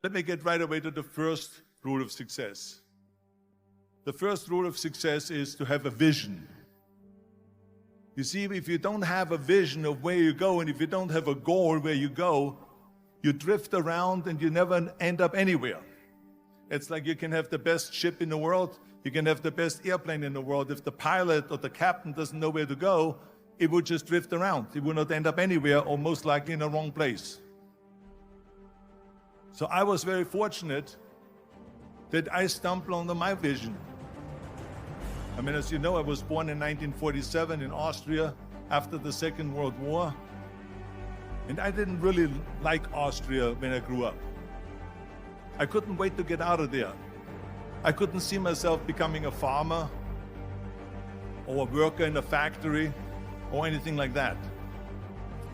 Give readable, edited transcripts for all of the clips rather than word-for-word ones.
Let me get right away to the first rule of success. The first rule of success is to have a vision. You see, if you don't have a vision of where you go, and if you don't have a goal where you go, you drift around and you never end up anywhere. It's like you can have the best ship in the world, you can have the best airplane in the world. If the pilot or the captain doesn't know where to go, it would just drift around. It would not end up anywhere, or most likely in the wrong place. So I was very fortunate that I stumbled onto my vision. I mean, as you know, I was born in 1947 in Austria after the Second World War. And I didn't really like Austria when I grew up. I couldn't wait to get out of there. I couldn't see myself becoming a farmer or a worker in a factory or anything like that,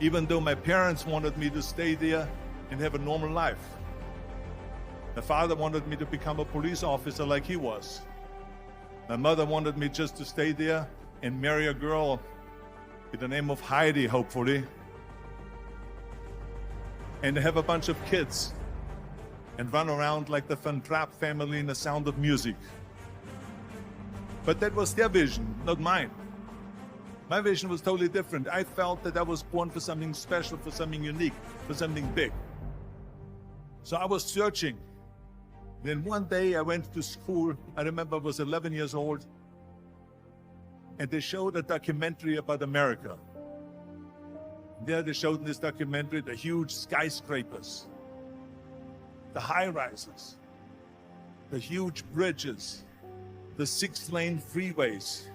even though my parents wanted me to stay there and have a normal life. My father wanted me to become a police officer like he was. My mother wanted me just to stay there and marry a girl with the name of Heidi, hopefully, and have a bunch of kids and run around like the Van Trapp family in The Sound of Music. But that was their vision, not mine. My vision was totally different. I felt that I was born for something special, for something unique, for something big. So I was searching. Then one day I went to school. I remember I was 11 years old, and they showed a documentary about America. There they showed in this documentary the huge skyscrapers, the high-rises, the huge bridges, the 6-lane freeways,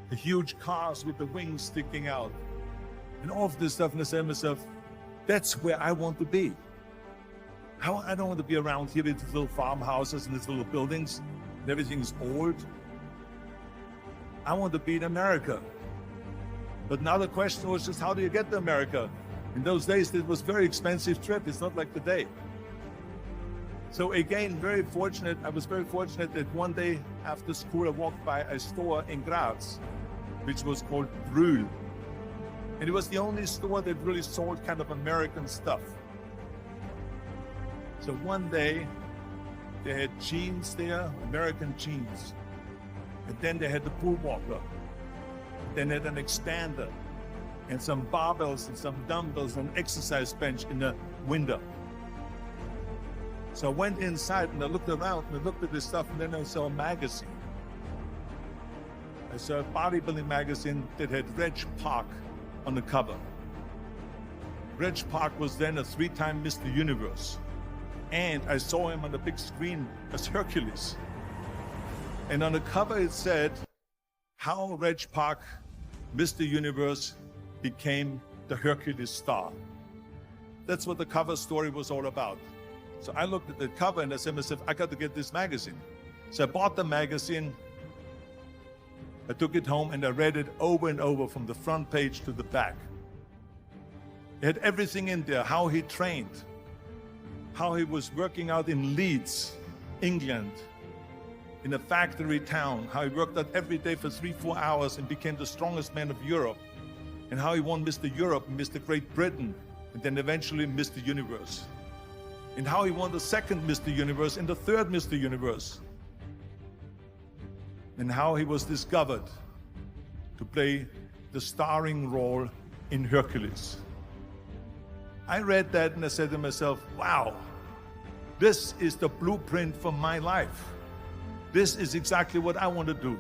the huge cars with the wings sticking out, and all of this stuff. And I said to myself, that's where I want to be. I don't want to be around here with little farmhouses and these little buildings and everything's old. I want to be in America. But now the question was just, how do you get to America? In those days, it was a very expensive trip. It's not like today. So again, I was very fortunate that one day after school, I walked by a store in Graz, which was called Brühl. And it was the only store that really sold kind of American stuff. So one day, they had jeans there, American jeans. And then they had the pool walker. Then they had an expander and some barbells and some dumbbells and an exercise bench in the window. So I went inside and I looked around and I looked at this stuff, and then I saw a magazine. I saw a bodybuilding magazine that had Reg Park on the cover. Reg Park was then a 3-time Mr. Universe. And I saw him on the big screen as Hercules. And on the cover it said, how Reg Park, Mr. Universe, became the Hercules star. That's what the cover story was all about. So I looked at the cover and I said to myself, I got to get this magazine. So I bought the magazine, I took it home and I read it over and over from the front page to the back. It had everything in there, how he trained, how he was working out in Leeds, England, in a factory town, how he worked out every day for 3-4 hours and became the strongest man of Europe, and how he won Mr. Europe and Mr. Great Britain, and then eventually Mr. Universe, and how he won the second Mr. Universe and the third Mr. Universe, and how he was discovered to play the starring role in Hercules. I read that and I said to myself, wow, this is the blueprint for my life. This is exactly what I want to do.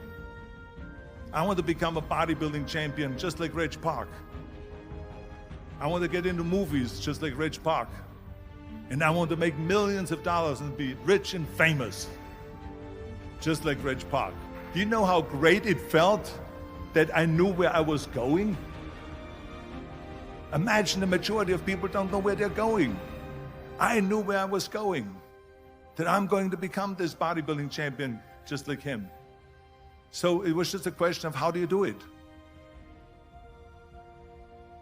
I want to become a bodybuilding champion just like Reg Park. I want to get into movies just like Reg Park. And I want to make millions of dollars and be rich and famous just like Reg Park. Do you know how great it felt that I knew where I was going? Imagine the majority of people don't know where they're going. I knew where I was going, that I'm going to become this bodybuilding champion just like him. So it was just a question of how do you do it?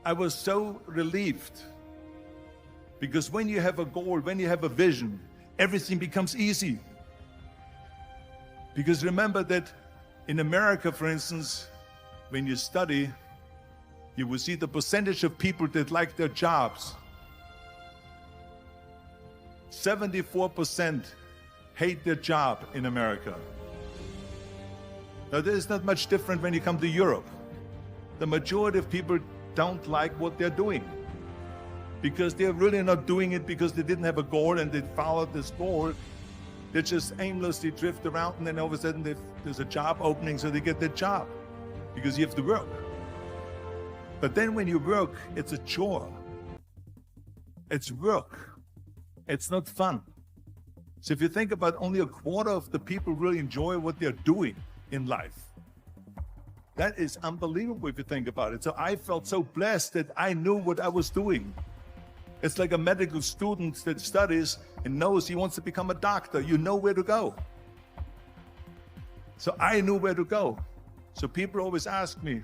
I was so relieved, because when you have a goal, when you have a vision, everything becomes easy. Because remember that in America, for instance, when you study, you will see the percentage of people that like their jobs 74% hate their job in America. Now, there's not much different when you come to Europe. The majority of people don't like what they're doing because they're really not doing it because they didn't have a goal and they followed this goal. They just aimlessly drift around, and then all of a sudden there's a job opening, so they get their job because you have to work. But then when you work, it's a chore. It's work. It's not fun. So if you think about, only a quarter of the people really enjoy what they're doing in life. That is unbelievable if you think about it. So I felt so blessed that I knew what I was doing. It's like a medical student that studies and knows he wants to become a doctor. You know where to go. So I knew where to go. So people always ask me,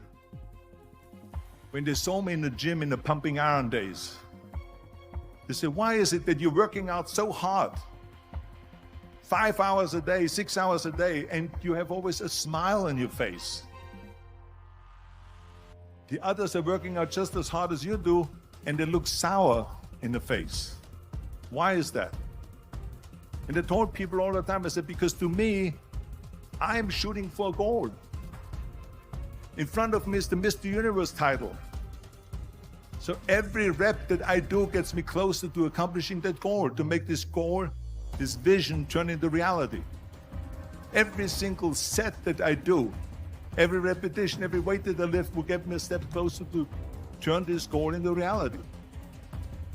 when they saw me in the gym in the pumping iron days, they say, why is it that you're working out so hard? 5 hours a day, 6 hours a day, and you have always a smile on your face. The others are working out just as hard as you do, and they look sour in the face. Why is that? And I told people all the time, I said, because to me, I'm shooting for a goal. In front of me is the Mr. Universe title. So every rep that I do gets me closer to accomplishing that goal, to make this goal, this vision, turn into reality. Every single set that I do, every repetition, every weight that I lift will get me a step closer to turn this goal into reality.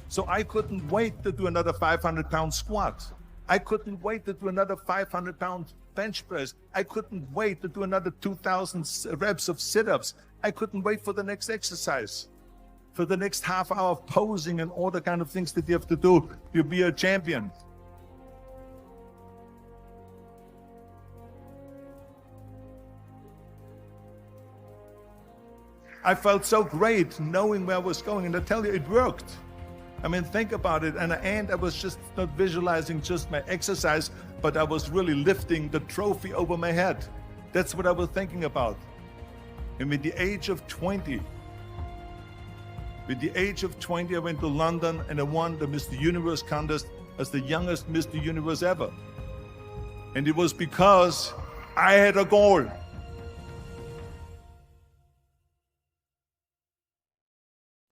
So I couldn't wait to do another 500-pound squat. I couldn't wait to do another 500-pound bench press. I couldn't wait to do another 2,000 reps of sit-ups. I couldn't wait for the next exercise, for the next half hour of posing and all the kind of things that you have to do to be a champion. I felt so great knowing where I was going, and I tell you, it worked. I mean, think about it. And at the end, I was just not visualizing just my exercise, but I was really lifting the trophy over my head. That's what I was thinking about. And with the age of 20, I went to London and I won the Mr. Universe contest as the youngest Mr. Universe ever. And it was because I had a goal.